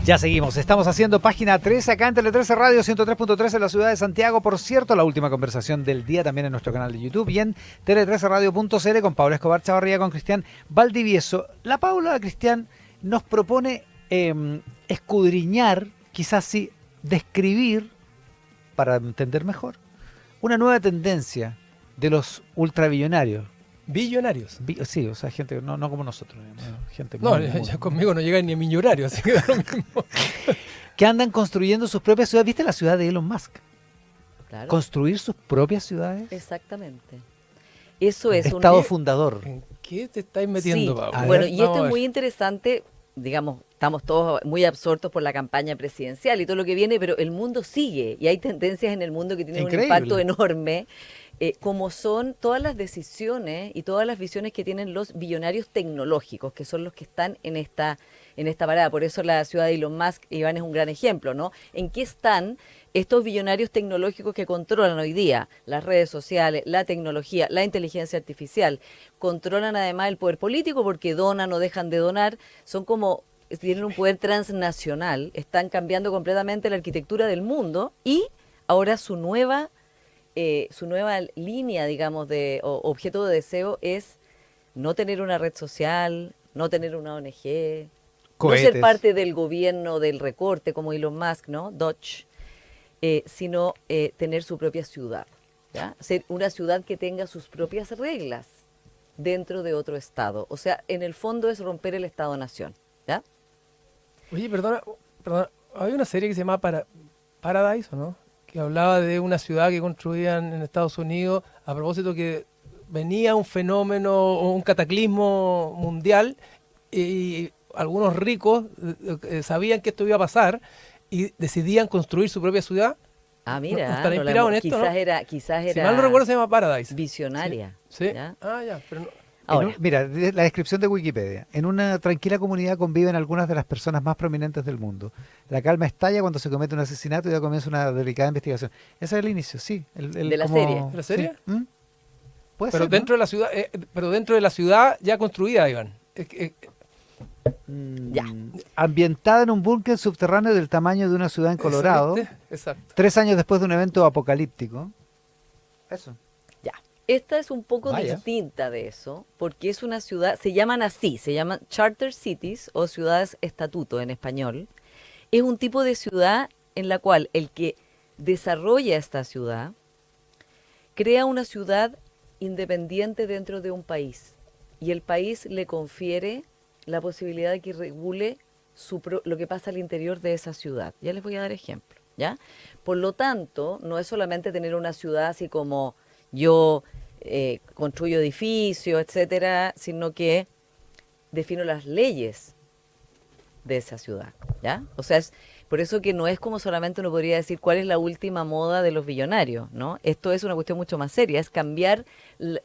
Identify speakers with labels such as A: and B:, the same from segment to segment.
A: Ya seguimos, estamos haciendo página 13 acá en Tele 13 Radio 103.3 en la ciudad de Santiago. Por cierto, la última conversación del día también en nuestro canal de YouTube y en tele13radio.cl con Paula Escobar Chavarría, con Cristian Valdivieso. La Paula, Cristian, nos propone escudriñar, quizás sí, describir, para entender mejor, una nueva tendencia de los ultrabillonarios.
B: Billonarios.
A: Sí, o sea, gente no como nosotros. Gente
B: No,
A: muy,
B: ya conmigo no llegan ni a millonarios, así que da lo mismo.
A: que andan construyendo sus propias ciudades. ¿Viste la ciudad de Elon Musk?
C: Claro.
A: Construir sus propias ciudades.
C: Exactamente. Eso es
A: Estado fundador.
B: ¿En qué te estáis metiendo,
C: Sí.
B: Pablo?
C: Bueno,
B: A ver,
C: y
B: vamos
C: esto
B: a
C: es
B: ver.
C: muy interesante, digamos, estamos todos muy absortos por la campaña presidencial y todo lo que viene, pero el mundo sigue y hay tendencias en el mundo que tienen
A: Increíble.
C: un impacto enorme, como son todas las decisiones y todas las visiones que tienen los billonarios tecnológicos, que son los que están en esta parada. Por eso la ciudad de Elon Musk, Iván, es un gran ejemplo, ¿no? ¿En qué están estos billonarios tecnológicos que controlan hoy día las redes sociales, la tecnología, la inteligencia artificial? Controlan además el poder político porque donan o dejan de donar, son como, tienen un poder transnacional, están cambiando completamente la arquitectura del mundo y ahora su nueva línea, digamos, o objeto de deseo es no tener una red social, no tener una ONG, no ser
A: Cohetes.
C: parte del gobierno del recorte como Elon Musk, ¿no? Dodge, sino tener su propia ciudad, ¿ya? Ser una ciudad que tenga sus propias reglas dentro de otro estado. O sea, en el fondo es romper el Estado-nación, ¿ya?
B: Oye, perdona, había una serie que se llama Paradise, ¿o no? Que hablaba de una ciudad que construían en Estados Unidos a propósito que venía un fenómeno o un cataclismo mundial y algunos ricos sabían que esto iba a pasar y decidían construir su propia ciudad.
C: Ah,
B: ¿No
C: mira,
B: estará
C: no la
B: inspirado en
C: hemos-
B: esto,
C: quizás
B: Si
C: era
B: mal no recuerdo se llama Paradise.
C: visionaria.
B: Sí.
C: ¿ya?
B: Ah, ya, pero no.
C: Ahora,
A: Mira, la descripción de Wikipedia. En una tranquila comunidad conviven algunas de las personas más prominentes del mundo. La calma estalla cuando se comete un asesinato y ya comienza una delicada investigación. Ese es el inicio, sí.
C: De la serie.
B: ¿De la serie?
A: Sí. ¿Mm? Puede
B: Pero
A: ser,
B: dentro de la ciudad, pero dentro de la ciudad ya construida, Iván.
A: ¿no?
C: Ya.
A: Ambientada en un búnker subterráneo del tamaño de una ciudad en Colorado,
B: ¿Viste? Exacto.
A: 3 años después de un evento apocalíptico. Eso.
C: ya. Esta es un poco
A: Vaya.
C: distinta de eso, porque es una ciudad, se llaman así, se llaman charter cities o ciudades estatuto en español. Es un tipo de ciudad en la cual el que desarrolla esta ciudad crea una ciudad independiente dentro de un país y el país le confiere la posibilidad de que regule lo que pasa al interior de esa ciudad. Ya les voy a dar ejemplo, ¿ya? Por lo tanto, no es solamente tener una ciudad así como yo construyo edificios, etcétera, sino que defino las leyes de esa ciudad, ¿ya? O sea, es por eso que no es como solamente uno podría decir cuál es la última moda de los billonarios, ¿no? Esto es una cuestión mucho más seria, es cambiar,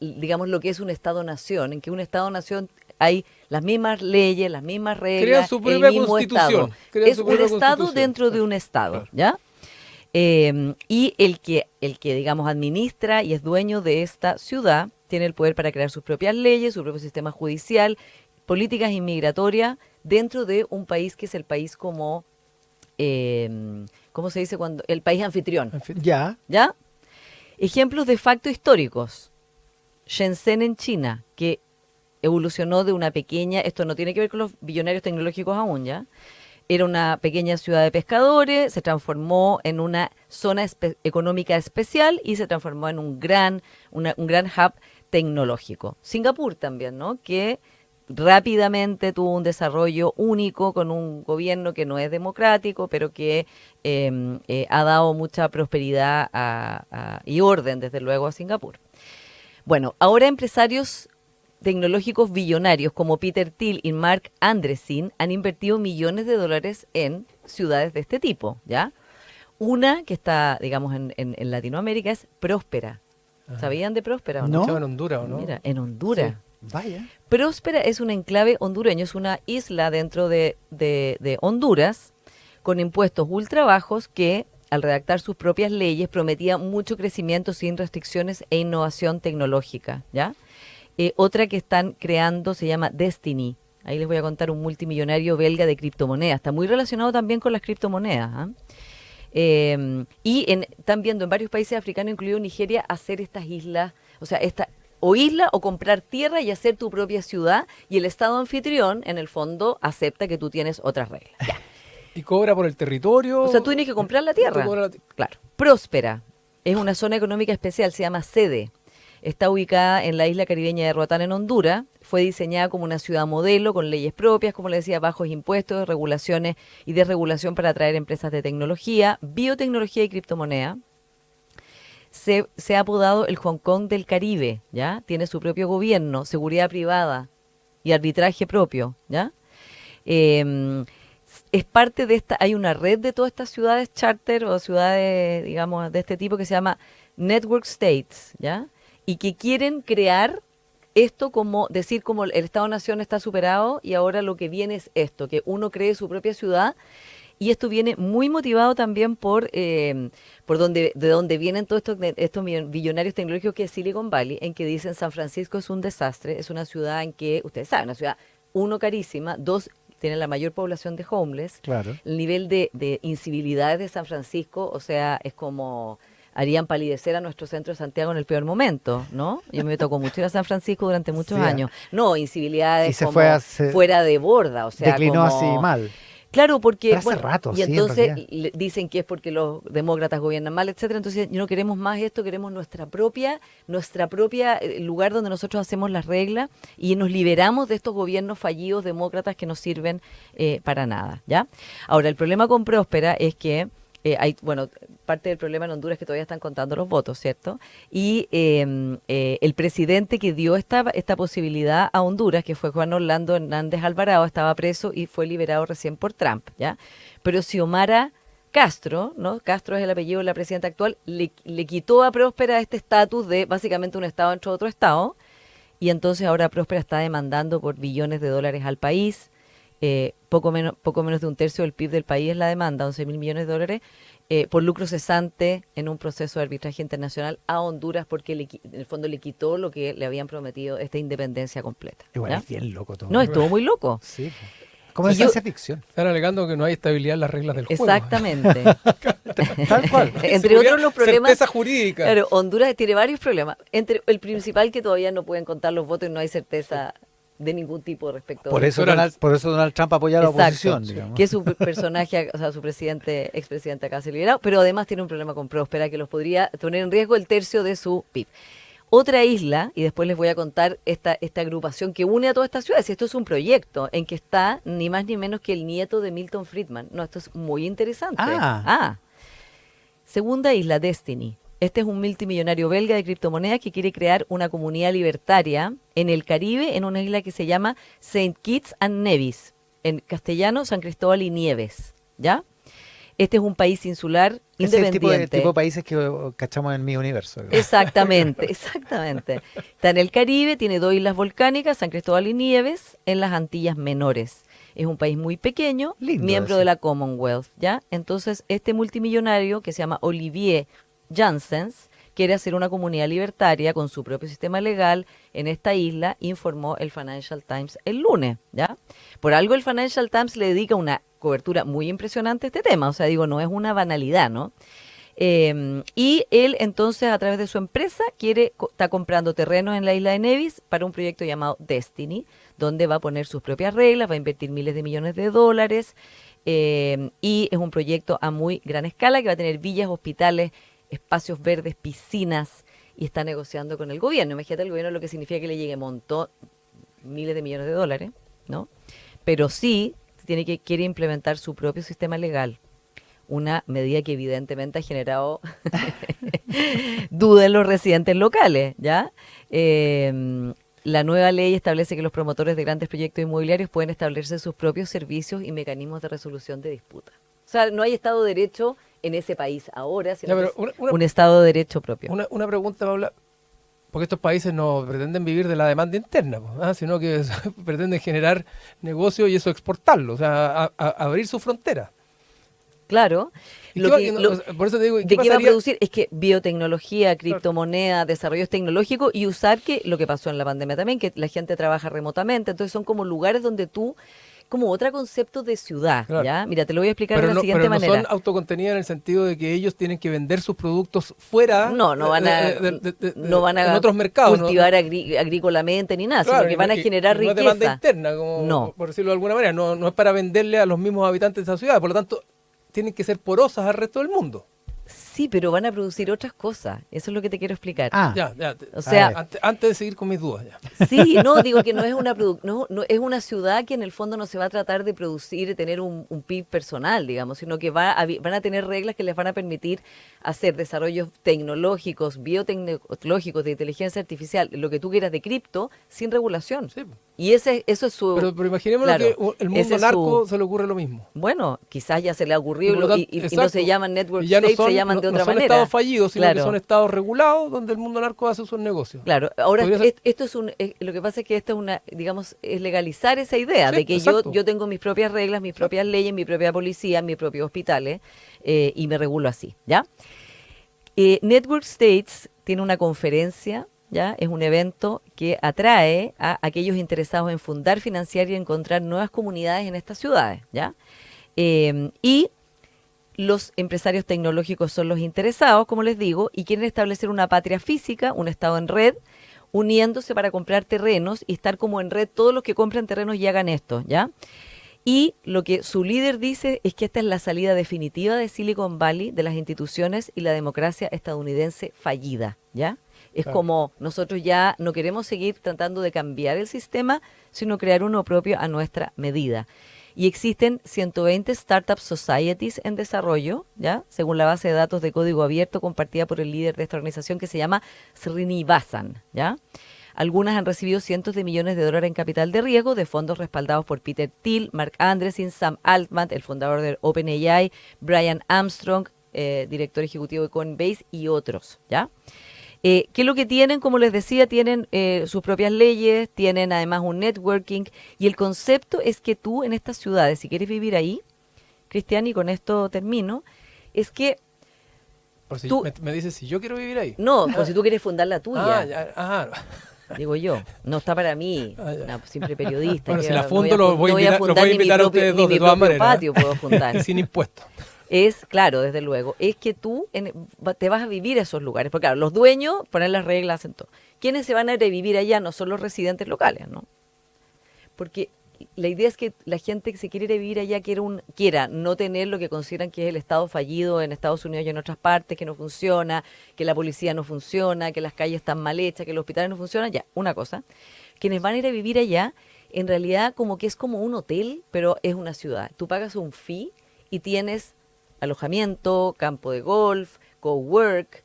C: digamos, lo que es un Estado-nación, en que un Estado-nación hay las mismas leyes, las mismas reglas,
B: Crean su
C: el
B: propia
C: mismo
B: constitución,
C: Estado.
B: crean
C: Es
B: su
C: un
B: propia
C: Estado
B: constitución.
C: dentro de un Estado,
B: Claro.
C: ¿ya? Y el que, digamos, administra y es dueño de esta ciudad tiene el poder para crear sus propias leyes, su propio sistema judicial, políticas inmigratorias dentro de un país que es el país como, ¿cómo se dice cuando? El país anfitrión,
B: En fin.
A: Ya.
C: ¿ya? Ejemplos de facto históricos. Shenzhen en China, que evolucionó de una pequeña, esto no tiene que ver con los billonarios tecnológicos aún, ¿ya? Era una pequeña ciudad de pescadores, se transformó en una zona económica especial y se transformó en un gran hub tecnológico. Singapur también, ¿no? Que rápidamente tuvo un desarrollo único con un gobierno que no es democrático, pero que ha dado mucha prosperidad y orden, desde luego, a Singapur. Bueno, ahora empresarios tecnológicos billonarios como Peter Thiel y Mark Andreessen han invertido millones de dólares en ciudades de este tipo, ¿ya? Una que está, digamos, en Latinoamérica es Próspera. ¿Sabían de Próspera o no?
A: No.
B: Estaba en Honduras, ¿o no?
C: Mira, en Honduras.
A: Vaya.
C: Próspera es un enclave hondureño, es una isla dentro de Honduras con impuestos ultra bajos que, al redactar sus propias leyes, prometía mucho crecimiento sin restricciones e innovación tecnológica, ¿ya? Otra que están creando se llama Destiny, Ahí les voy a contar un multimillonario belga de criptomonedas. Está muy relacionado también con las criptomonedas. ¿Ah? Están viendo en varios países africanos, incluido Nigeria, hacer estas islas, o sea, isla o comprar tierra y hacer tu propia ciudad, y el Estado anfitrión, en el fondo, acepta que tú tienes otras reglas. Ya.
B: ¿Y cobra por el territorio?
C: O sea, tú tienes que comprar la tierra. Claro. Próspera es una zona económica especial, se llama Sede. Está ubicada en la isla caribeña de Roatán, en Honduras. Fue diseñada como una ciudad modelo, con leyes propias, como le decía, bajos impuestos, regulaciones y desregulación para atraer empresas de tecnología, biotecnología y criptomoneda. Se ha apodado el Hong Kong del Caribe, ¿ya? Tiene su propio gobierno, seguridad privada y arbitraje propio, ¿ya? Es parte de hay una red de todas estas ciudades charter o ciudades, digamos, de este tipo que se llama Network States, ¿ya? Y que quieren crear esto como el Estado-Nación está superado y ahora lo que viene es esto, que uno cree su propia ciudad. Y esto viene muy motivado también de donde vienen todos estos billonarios tecnológicos, que es Silicon Valley, en que dicen San Francisco es un desastre, es una ciudad en que, ustedes saben, una ciudad, uno, carísima, dos, tiene la mayor población de homeless.
A: Claro.
C: El nivel de incivilidades de San Francisco, o sea, es como harían palidecer a nuestro centro de Santiago en el peor momento, ¿no? Yo me tocó mucho ir a San Francisco durante muchos años. No, incivilidades
A: se
C: como
A: fue
C: fuera de borda, o sea,
A: declinó
C: como,
A: así mal.
C: Claro, porque
A: hace rato,
C: y
A: sí,
C: entonces dicen que es porque los demócratas gobiernan mal, etcétera. Entonces no queremos más esto, queremos nuestra propia lugar donde nosotros hacemos las reglas y nos liberamos de estos gobiernos fallidos demócratas que no sirven para nada, ¿ya? Ahora, el problema con Próspera es que parte del problema en Honduras es que todavía están contando los votos, ¿cierto? Y el presidente que dio esta posibilidad a Honduras, que fue Juan Orlando Hernández Alvarado, estaba preso y fue liberado recién por Trump, ¿ya? Pero Xiomara Castro, ¿no? Castro es el apellido de la presidenta actual, le quitó a Próspera este estatus de básicamente un estado dentro de otro estado, y entonces ahora Próspera está demandando por billones de dólares al país. Poco menos de un tercio del PIB del país es la demanda, 11.000 millones de dólares, por lucro cesante en un proceso de arbitraje internacional a Honduras, porque en el fondo le quitó lo que le habían prometido, esta independencia completa.
A: Igual
C: ¿ya?
A: es bien loco todo.
C: No, estuvo muy loco.
A: Sí. Como de ciencia ficción.
B: Están alegando que no hay estabilidad en las reglas del juego.
C: Exactamente.
A: Tal cual.
C: Entre otros los problemas.
B: Certeza jurídica.
C: Claro, Honduras tiene varios problemas. Entre el principal, que todavía no pueden contar los votos y no hay certeza de ningún tipo respecto
A: por eso Donald Trump apoya a la oposición, digamos.
C: Que es su personaje, o sea, su expresidente acá se liberado, pero además tiene un problema con Próspera que los podría poner en riesgo el tercio de su PIB. Otra isla, y después les voy a contar esta agrupación que une a todas estas ciudades, y esto es un proyecto en que está ni más ni menos que el nieto de Milton Friedman. No, esto es muy interesante. Segunda isla, Destiny. Este es un multimillonario belga de criptomonedas que quiere crear una comunidad libertaria en el Caribe, en una isla que se llama Saint Kitts and Nevis, en castellano San Cristóbal y Nieves, ¿ya? Este es un país insular independiente.
A: Es el tipo de países que cachamos en mi universo.
C: Exactamente. Está en el Caribe, tiene 2 islas volcánicas, San Cristóbal y Nieves, en las Antillas Menores. Es un país muy pequeño, miembro de la Commonwealth, ¿ya? Entonces, este multimillonario, que se llama Olivier Janssens, quiere hacer una comunidad libertaria con su propio sistema legal en esta isla, informó el Financial Times el lunes, ¿ya? Por algo el Financial Times le dedica una cobertura muy impresionante a este tema, o sea, digo, no es una banalidad, ¿no? Y él entonces, a través de su empresa, está comprando terrenos en la isla de Nevis para un proyecto llamado Destiny, donde va a poner sus propias reglas, va a invertir miles de millones de dólares, y es un proyecto a muy gran escala que va a tener villas, hospitales, espacios verdes, piscinas, y está negociando con el gobierno. Imagínate el gobierno lo que significa que le llegue miles de millones de dólares, ¿no? Pero sí quiere implementar su propio sistema legal. Una medida que evidentemente ha generado duda en los residentes locales, ¿ya? La nueva ley establece que los promotores de grandes proyectos inmobiliarios pueden establecer sus propios servicios y mecanismos de resolución de disputas. O sea, no hay Estado de Derecho en ese país ahora, sino que es un Estado de Derecho propio.
B: Una pregunta, Paula, porque estos países no pretenden vivir de la demanda interna, sino que pretenden generar negocio y eso exportarlo, o sea, abrir su frontera.
C: Claro.
B: ¿Y
C: Lo
B: qué va-
C: que-
B: y no,
C: lo-
B: o sea, por eso te digo, ¿y
C: ¿De
B: qué
C: qué va a
B: pasaría?
C: producir? Es que biotecnología, criptomonedas, desarrollos tecnológicos y usar que lo que pasó en la pandemia también, que la gente trabaja remotamente, entonces son como lugares donde tú, como otro concepto de ciudad,
B: Claro.
C: ¿ya? Mira, te lo voy a explicar de
B: Pero
C: la
B: no,
C: siguiente
B: pero no
C: manera.
B: son autocontenidas en el sentido de que ellos tienen que vender sus productos fuera,
C: No van a, no van
B: en
C: a
B: otros mercados.
C: cultivar agrícolamente ni nada,
B: Claro,
C: sino que van a generar
B: no es demanda
C: riqueza.
B: interna, como,
C: No.
B: por decirlo de alguna manera. No es para venderle a los mismos habitantes de esa ciudad. Por lo tanto, tienen que ser porosas al resto del mundo.
C: Sí, pero van a producir otras cosas. Eso es lo que te quiero explicar.
A: Ah,
B: Ya.
C: O sea,
B: Antes de seguir con mis dudas, ya.
C: sí, no, digo que no es una no es una ciudad que en el fondo no se va a tratar de producir y tener un PIB personal, digamos, sino que van a tener reglas que les van a permitir hacer desarrollos tecnológicos, biotecnológicos, de inteligencia artificial, lo que tú quieras de cripto, sin regulación.
B: Sí.
C: Y eso es su...
B: Pero imaginémonos
C: claro,
B: que el
C: ese
B: mundo
C: es
B: narco
C: su-
B: se le ocurre lo mismo.
C: Bueno, quizás ya se le ha ocurrido
B: por lo tanto,
C: y no
B: exacto.
C: se llaman network
B: Y ya
C: states, se llaman de
B: no
C: otra
B: son
C: manera.
B: estados fallidos, sino que
C: Claro.
B: son estados regulados donde el mundo narco hace sus negocios.
C: Claro, ahora
B: Podría ser-
C: esto es lo que pasa es que esto es una, digamos, es legalizar esa idea
B: Sí,
C: de que
B: exacto.
C: yo tengo mis propias reglas, mis propias leyes, mi propia policía, mis propios hospitales y me regulo así, ¿ya? Network States tiene una conferencia, ¿ya? Es un evento que atrae a aquellos interesados en fundar, financiar y encontrar nuevas comunidades en estas ciudades, ¿ya? Y los empresarios tecnológicos son los interesados, como les digo, y quieren establecer una patria física, un estado en red, uniéndose para comprar terrenos y estar como en red todos los que compran terrenos y hagan esto, ¿ya? Y lo que su líder dice es que esta es la salida definitiva de Silicon Valley, de las instituciones y la democracia estadounidense fallida, ¿ya? Es
B: Claro.
C: como nosotros ya no queremos seguir tratando de cambiar el sistema, sino crear uno propio a nuestra medida. Y existen 120 Startup Societies en desarrollo, ¿ya? Según la base de datos de código abierto compartida por el líder de esta organización que se llama Srinivasan, ¿ya? Algunas han recibido cientos de millones de dólares en capital de riesgo de fondos respaldados por Peter Thiel, Mark Andreessen, Sam Altman, el fundador de OpenAI, Brian Armstrong, director ejecutivo de Coinbase y otros, ¿ya? ¿Qué es lo que tienen? Como les decía, tienen sus propias leyes, tienen además un networking y el concepto es que tú en estas ciudades, si quieres vivir ahí, Cristian, y con esto termino, es que
B: Por si
C: Tú-
B: me dices si yo quiero vivir ahí.
C: no, pues si tú quieres fundar la tuya, digo yo, no está para mí,
B: Ah, ya.
C: una simple periodista.
B: Bueno,
C: que
B: si la
C: no
B: fundo,
C: a
B: los
C: fun-
B: voy a
C: no
B: invitar- los
C: fundar
B: voy a
C: ni mi
B: invitar a
C: propio-
B: ustedes
C: ni
B: dos,
C: mi
B: de todas
C: propio
B: maneras.
C: patio puedo fundar.
B: Sin impuestos.
C: Es, claro, desde luego, es que tú te vas a vivir a esos lugares. Porque claro, los dueños ponen las reglas en todo. ¿Quiénes se van a ir a vivir allá? No son los residentes locales, ¿no? Porque la idea es que la gente que se quiere ir a vivir allá quiera no tener lo que consideran que es el Estado fallido en Estados Unidos y en otras partes, que no funciona, que la policía no funciona, que las calles están mal hechas, que los hospitales no funcionan, ya, una cosa. Quienes van a ir a vivir allá, en realidad como que es como un hotel, pero es una ciudad. Tú pagas un fee y tienes alojamiento, campo de golf, cowork,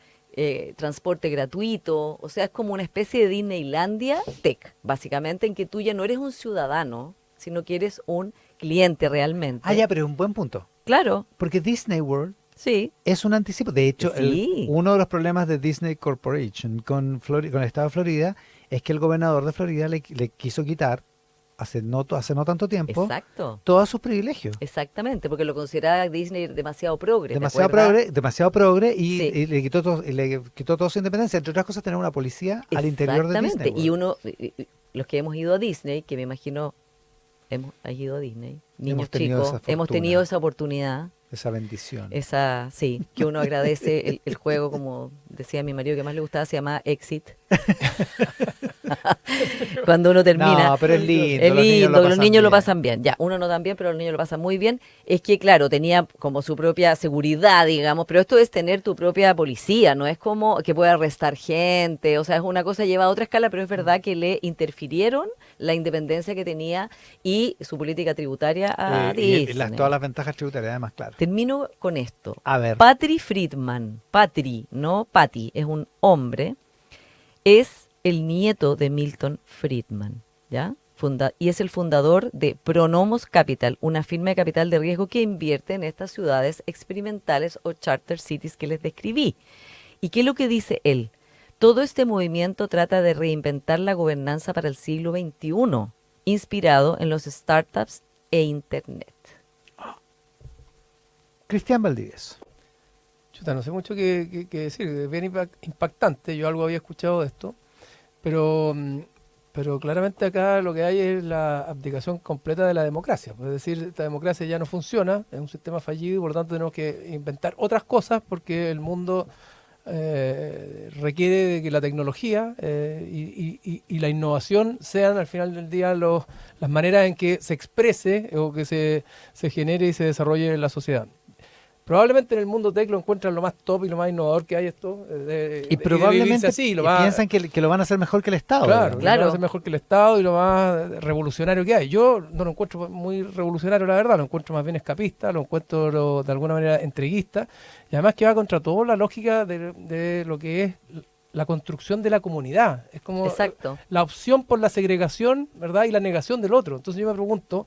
C: transporte gratuito, o sea, es como una especie de Disneylandia tech, básicamente, en que tú ya no eres un ciudadano, sino que eres un cliente realmente.
A: Ah, ya, pero es un buen punto.
C: Claro,
A: Porque Disney World
C: sí,
A: es un anticipo. De hecho,
C: Sí.
A: uno de los problemas de Disney Corporation con el estado de Florida es que el gobernador de Florida le quiso quitar hace no tanto tiempo
C: exacto,
A: todos sus privilegios.
C: exactamente, porque lo consideraba Disney demasiado progre, ¿te
A: Demasiado progre y,
C: Sí.
A: y le quitó toda su independencia. Entre otras cosas, tener una policía al interior de
C: Exactamente.
A: Disney World.
C: Los que hemos ido a Disney, que me imagino has ido a Disney, niños
A: Hemos tenido
C: chicos,
A: esa
C: hemos
A: fortuna.
C: tenido esa oportunidad,
A: Esa bendición.
C: sí, que uno agradece el juego, como decía mi marido que más le gustaba, se llama Exit. Cuando uno termina.
A: No, pero es lindo.
C: Es lindo, los niños lo
A: bien.
C: pasan bien. Ya, uno no tan bien, pero los niños lo pasan muy bien. Es que, claro, tenía como su propia seguridad, digamos, pero esto es tener tu propia policía, no es como que pueda arrestar gente, o sea, es una cosa lleva a otra escala, pero es verdad que le interfirieron la independencia que tenía y su política tributaria a
A: Y
C: Disney.
A: todas las ventajas tributarias, además, claro.
C: Termino con esto.
A: A ver.
C: Patty Friedman, Patty, no Patty, es un hombre, es el nieto de Milton Friedman, ¿ya? Y es el fundador de Pronomos Capital, una firma de capital de riesgo que invierte en estas ciudades experimentales o charter cities que les describí. ¿Y qué es lo que dice él? Todo este movimiento trata de reinventar la gobernanza para el siglo XXI, inspirado en los startups e Internet.
A: Cristian Valdivieso.
B: Chuta, no sé mucho qué decir, es bien impactante, yo algo había escuchado de esto, pero claramente acá lo que hay es la abdicación completa de la democracia. Es decir, esta democracia ya no funciona, es un sistema fallido y por lo tanto tenemos que inventar otras cosas porque el mundo requiere de que la tecnología y la innovación sean al final del día las maneras en que se exprese o que se genere y se desarrolle en la sociedad. Probablemente en el mundo tech lo encuentran lo más top y lo más innovador que hay esto.
A: Y probablemente
B: así,
A: piensan que lo van a hacer mejor que el Estado.
B: Claro,
A: ¿verdad?
B: lo van a hacer mejor que el Estado y lo más revolucionario que hay. Yo no lo encuentro muy revolucionario, la verdad, lo encuentro más bien escapista, lo encuentro de alguna manera entreguista y además que va contra toda la lógica de lo que es la construcción de la comunidad. Es como
C: Exacto.
B: la opción por la segregación, ¿verdad? Y la negación del otro. Entonces yo me pregunto,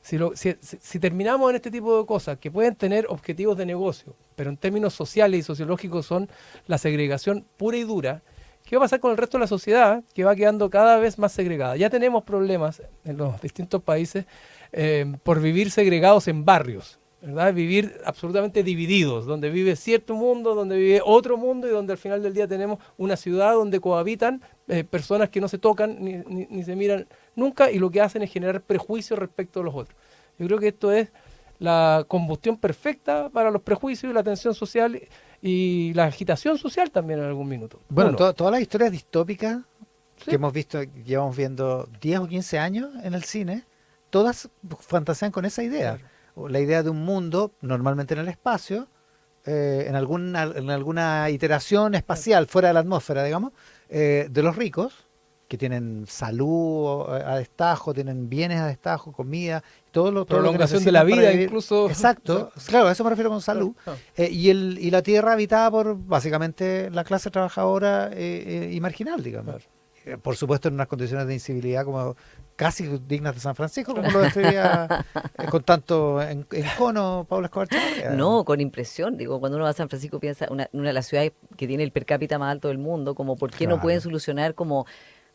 B: si terminamos en este tipo de cosas que pueden tener objetivos de negocio, pero en términos sociales y sociológicos son la segregación pura y dura, ¿qué va a pasar con el resto de la sociedad que va quedando cada vez más segregada? Ya tenemos problemas en los distintos países por vivir segregados en barrios, ¿verdad? Vivir absolutamente divididos, donde vive cierto mundo, donde vive otro mundo y donde al final del día tenemos una ciudad donde cohabitan personas que no se tocan ni se miran nunca y lo que hacen es generar prejuicios respecto a los otros. Yo creo que esto es la combustión perfecta para los prejuicios y la tensión social y la agitación social también en algún minuto.
A: Bueno, todas las historias distópicas
B: Sí.
A: que hemos visto, llevamos viendo 10 o 15 años en el cine, todas fantasean con esa idea.
B: Claro.
A: La idea de un mundo, normalmente en el espacio, en alguna iteración espacial, fuera de la atmósfera, digamos, de los ricos, que tienen salud a destajo, tienen bienes a destajo, comida, todo lo que
B: Prolongación de
A: necesitan
B: la
A: para
B: vida
A: vivir.
B: incluso.
A: Exacto, claro, a eso me refiero con salud.
B: Claro.
A: Y la tierra habitada por básicamente la clase trabajadora y marginal, digamos.
B: Claro.
A: Por supuesto en unas condiciones de incivilidad como casi dignas de San Francisco, como lo describía con tanto encono Pablo Escobar Chavarría.
C: No, con impresión. Digo, cuando uno va a San Francisco piensa una de las ciudades que tiene el per cápita más alto del mundo, como por qué no
A: Claro.
C: pueden solucionar como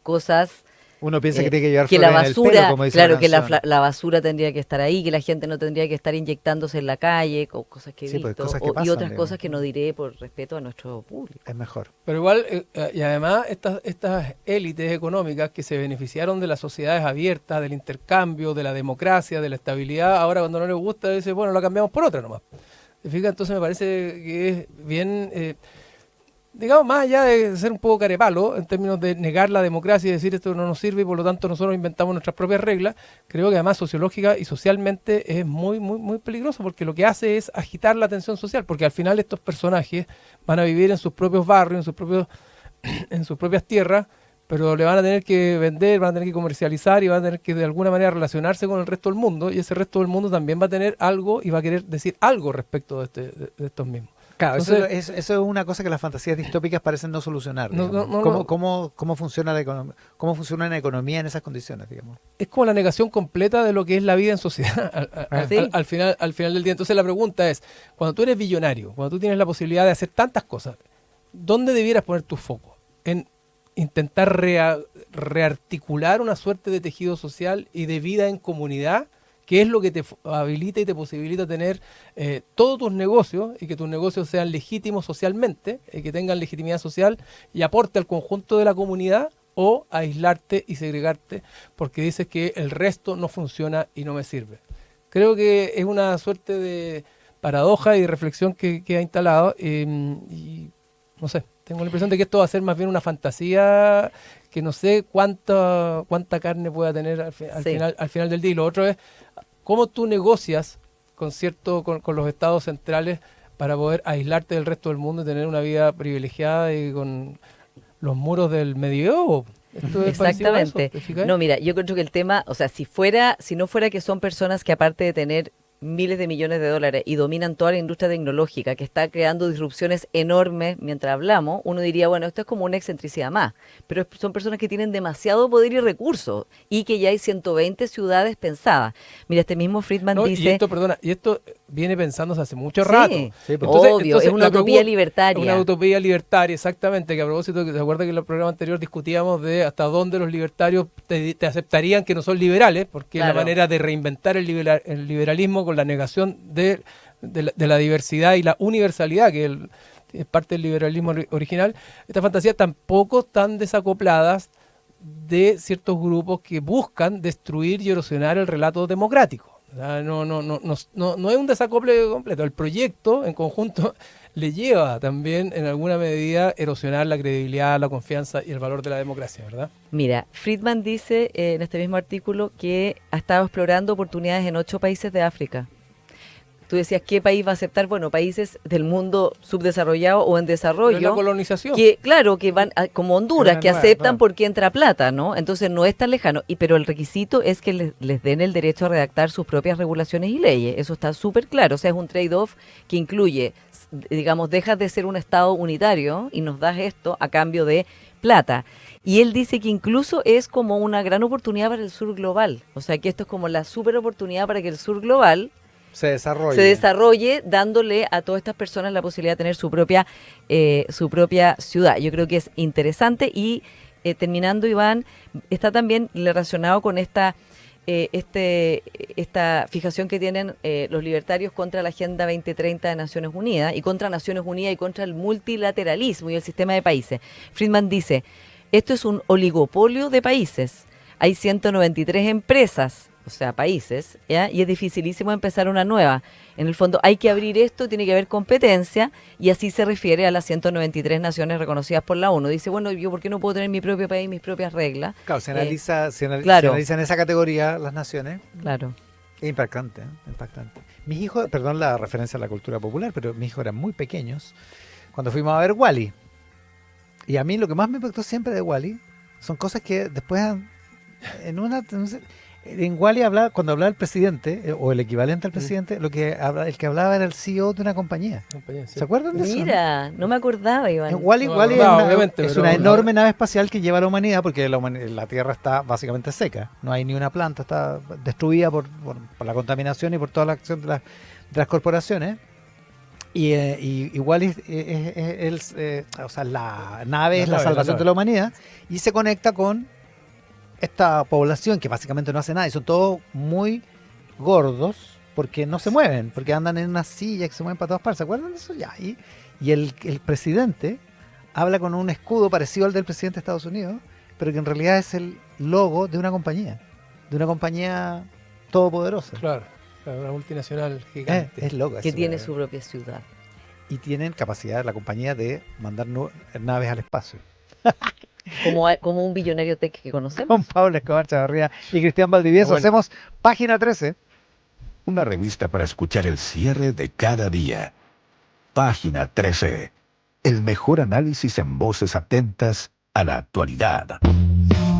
C: cosas
A: Uno piensa que tiene que llevar
C: que la
A: flores en el
C: basura,
A: pelo, como dice
C: claro,
A: la
C: que
A: canción.
C: la basura tendría que estar ahí, que la gente no tendría que estar inyectándose en la calle, cosas que he
A: Sí, pues,
C: visto,
A: cosas que
C: y
A: pasan,
C: otras
A: digamos.
C: cosas que no diré por respeto a nuestro público.
A: Es mejor.
B: Pero igual, y además estas élites económicas que se beneficiaron de las sociedades abiertas, del intercambio, de la democracia, de la estabilidad, ahora cuando no les gusta, dicen, bueno, la cambiamos por otra nomás. ¿Te fijas? Entonces me parece que es bien, digamos, más allá de ser un poco carepalo, en términos de negar la democracia y decir esto no nos sirve y por lo tanto nosotros inventamos nuestras propias reglas, creo que además sociológica y socialmente es muy, muy, muy peligroso porque lo que hace es agitar la tensión social, porque al final estos personajes van a vivir en sus propios barrios, en sus propias tierras, pero le van a tener que vender, van a tener que comercializar y van a tener que de alguna manera relacionarse con el resto del mundo y ese resto del mundo también va a tener algo y va a querer decir algo respecto de estos mismos.
A: Claro,
B: Entonces,
A: eso es una cosa que las fantasías distópicas parecen no solucionar.
B: No,
A: digamos.
B: no, no.
A: ¿Cómo funciona la economía? ¿Cómo funciona una economía en esas condiciones, digamos?
B: Es como la negación completa de lo que es la vida en sociedad
C: Sí.
B: al final del día. Entonces la pregunta es, cuando tú eres billonario, cuando tú tienes la posibilidad de hacer tantas cosas, ¿dónde debieras poner tu foco? ¿En intentar rearticular una suerte de tejido social y de vida en comunidad? Que es lo que te habilita y te posibilita tener todos tus negocios y que tus negocios sean legítimos socialmente, que tengan legitimidad social y aporte al conjunto de la comunidad, o aislarte y segregarte porque dices que el resto no funciona y no me sirve. Creo que es una suerte de paradoja y de reflexión que ha instalado y no sé, tengo la impresión de que esto va a ser más bien una fantasía que no sé cuánta carne pueda tener al final del día. Y lo otro es cómo tú negocias con los estados centrales para poder aislarte del resto del mundo y tener una vida privilegiada y con los muros del medioevo. Esto es parecido a eso,
C: Exactamente.
B: ¿te fijas?
C: No, mira, yo creo que el tema, o sea, si no fuera que son personas que aparte de tener miles de millones de dólares y dominan toda la industria tecnológica que está creando disrupciones enormes mientras hablamos, uno diría, bueno, esto es como una excentricidad más, pero son personas que tienen demasiado poder y recursos y que ya hay 120 ciudades pensadas. Mira, este mismo Friedman
B: No,
C: dice...
B: y esto viene pensándose hace mucho
C: Sí,
B: rato.
A: Sí, pues.
C: obvio, es una
B: la
C: utopía libertaria.
B: Una utopía libertaria, exactamente, que a propósito, ¿te acuerdas que en el programa anterior discutíamos de hasta dónde los libertarios te aceptarían que no son liberales? Porque es la
C: Claro.
B: manera de reinventar el liberalismo con la negación de de la diversidad y la universalidad, que es parte del liberalismo original, estas fantasías tampoco están desacopladas de ciertos grupos que buscan destruir y erosionar el relato democrático. O sea, no es un desacople completo. El proyecto en conjunto le lleva también en alguna medida erosionar la credibilidad, la confianza y el valor de la democracia, ¿verdad?
C: Mira, Friedman dice en este mismo artículo que ha estado explorando oportunidades en 8 países de África. Tú decías, ¿qué país va a aceptar? Bueno, países del mundo subdesarrollado o en desarrollo.
B: Pero la colonización.
C: Que, claro, que van como Honduras, que
A: nueva,
C: aceptan
A: claro.
C: porque entra plata, ¿no? Entonces no es tan lejano. Pero el requisito es que les den el derecho a redactar sus propias regulaciones y leyes. Eso está súper claro. O sea, es un trade-off que incluye, digamos, dejas de ser un Estado unitario y nos das esto a cambio de plata. Y él dice que incluso es como una gran oportunidad para el sur global. O sea, que esto es como la súper oportunidad para que el sur global
A: Se desarrolla.
C: se desarrolle, dándole a todas estas personas la posibilidad de tener su propia ciudad. Yo creo que es interesante y terminando, Iván, está también relacionado con esta fijación que tienen los libertarios contra la Agenda 2030 de Naciones Unidas y contra Naciones Unidas y contra el multilateralismo y el sistema de países. Friedman dice, esto es un oligopolio de países. Hay 193 empresas, o sea, países, ¿ya? Y es dificilísimo empezar una nueva. En el fondo hay que abrir esto, tiene que haber competencia, y así se refiere a las 193 naciones reconocidas por la ONU. Dice, bueno, yo ¿por qué no puedo tener mi propio país, mis propias reglas?
A: Claro, se analiza,
C: claro.
A: se analiza en esa categoría las naciones.
C: Claro.
A: Es impactante, impactante. Mis hijos, perdón la referencia a la cultura popular, pero mis hijos eran muy pequeños cuando fuimos a ver Wall-E. Y a mí lo que más me impactó siempre de Wall-E son cosas que después en Wall-E cuando hablaba el presidente o el equivalente al presidente, el que hablaba era el CEO de una compañía. ¿Se acuerdan de eso?
C: Mira, no me acordaba, Iván.
A: Wall-E
B: No me acordaba, obviamente,
A: es
B: pero
A: una
B: no.
A: enorme nave espacial que lleva a la humanidad porque la Tierra está básicamente seca. No hay ni una planta, está destruida por la contaminación y por toda la acción de las corporaciones. Y Wall-E o sea, la nave es la salvación de la humanidad y se conecta con esta población que básicamente no hace nada y son todos muy gordos porque no se mueven, porque andan en una silla que se mueven para todas partes. ¿Se acuerdan de eso? Ya. Y el presidente habla con un escudo parecido al del presidente de Estados Unidos, pero que en realidad es el logo de una compañía todopoderosa.
B: Claro, una multinacional gigante.
A: Es loco.
C: Que
A: eso,
C: tiene su propia ciudad.
A: y tienen capacidad la compañía de mandar naves al espacio.
C: Como un billonario tech que conocemos.
A: Con Pablo Escobar Chavarría y Cristian Valdivieso.
B: Bueno.
A: Hacemos página 13.
D: Una revista para escuchar el cierre de cada día. Página 13. El mejor análisis en voces atentas a la actualidad.